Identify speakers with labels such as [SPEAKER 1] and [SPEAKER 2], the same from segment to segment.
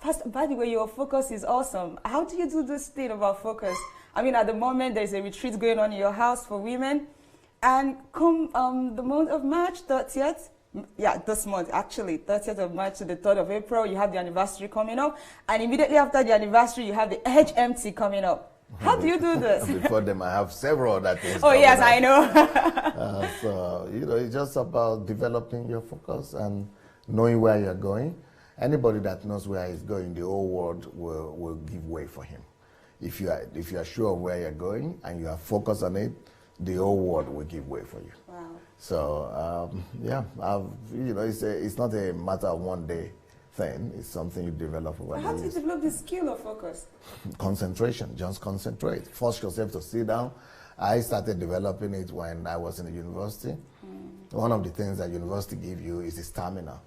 [SPEAKER 1] Pastor, by the way, your focus is awesome. How do you do this thing about focus? I mean, at the moment, there's a retreat going on in your house for women. And come the month of March 30th, yeah, this month, actually, 30th of March to the 3rd of April, you have the anniversary coming up. And immediately after the anniversary, you have the HMT coming up. How do you do this?
[SPEAKER 2] Before them, I have several other things.
[SPEAKER 1] Oh, yes, I know.
[SPEAKER 2] So, you know, it's just about developing your focus and knowing where you're going. Anybody that knows where he's going, the whole world will give way for him. If you are sure of where you're going and you are focused on it, the whole world will give way for you.
[SPEAKER 1] Wow.
[SPEAKER 2] So, yeah, you know, it's not a matter of one day thing. It's something you develop over the years.
[SPEAKER 1] How do you develop the skill of focus?
[SPEAKER 2] Concentration. Just concentrate. Force yourself to sit down. I started developing it when I was in the university. One of the things that university give you is the stamina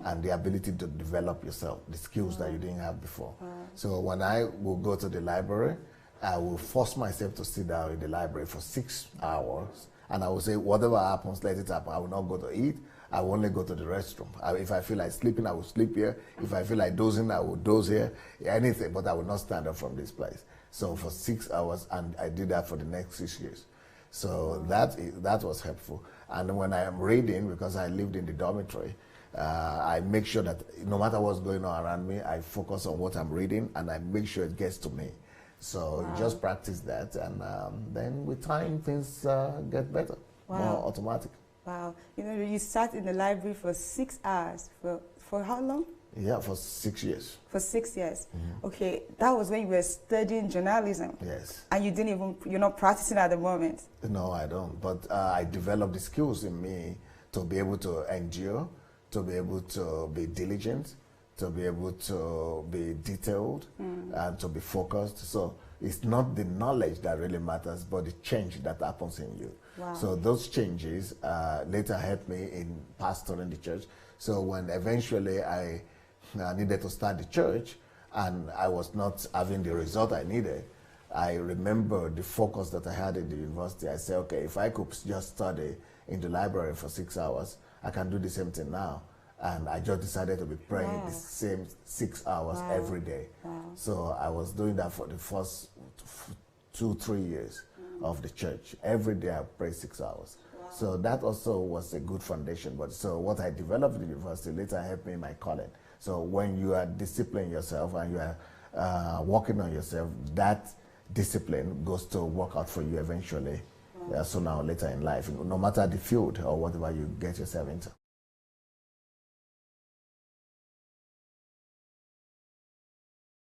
[SPEAKER 2] and the ability to develop yourself, the skills that you didn't have before. So when I will go to the library, I will force myself to sit down in the library for 6 hours, and I will say, whatever happens, let it happen. I will not go to eat. I will only go to the restroom. If I feel like sleeping, I will sleep here. If I feel like dozing, I will doze here. Anything, but I will not stand up from this place. So for 6 hours, and I did that for the next 6 years. So that was helpful. And when I am reading, because I lived in the dormitory, I make sure that no matter what's going on around me, I focus on what I'm reading, and I make sure it gets to me. So just practice that, and then with time, things get better, more automatic.
[SPEAKER 1] Wow. You know, you sat in the library for 6 hours. For how long?
[SPEAKER 2] Yeah, for 6 years.
[SPEAKER 1] For 6 years. Okay, that was when you were studying journalism.
[SPEAKER 2] Yes.
[SPEAKER 1] And you're not practicing at the moment.
[SPEAKER 2] No, I don't. But I developed the skills in me to be able to endure, to be able to be diligent, to be able to be detailed, and to be focused. So it's not the knowledge that really matters, but the change that happens in you.
[SPEAKER 1] Wow.
[SPEAKER 2] So those changes later helped me in pastoring the church. So when eventually I needed to start the church and I was not having the result I needed, I remember the focus that I had in the university. I said, okay, if I could just study in the library for 6 hours, I can do the same thing now. And I just decided to be praying the same 6 hours every day. So I was doing that for the first 2-3 years of the church. Every day I prayed 6 hours. So that also was a good foundation. But so what I developed in the university later helped me in my calling. So when you are disciplining yourself and you are working on yourself, that discipline goes to work out for you eventually, sooner or later in life, no matter the field or whatever you get yourself into.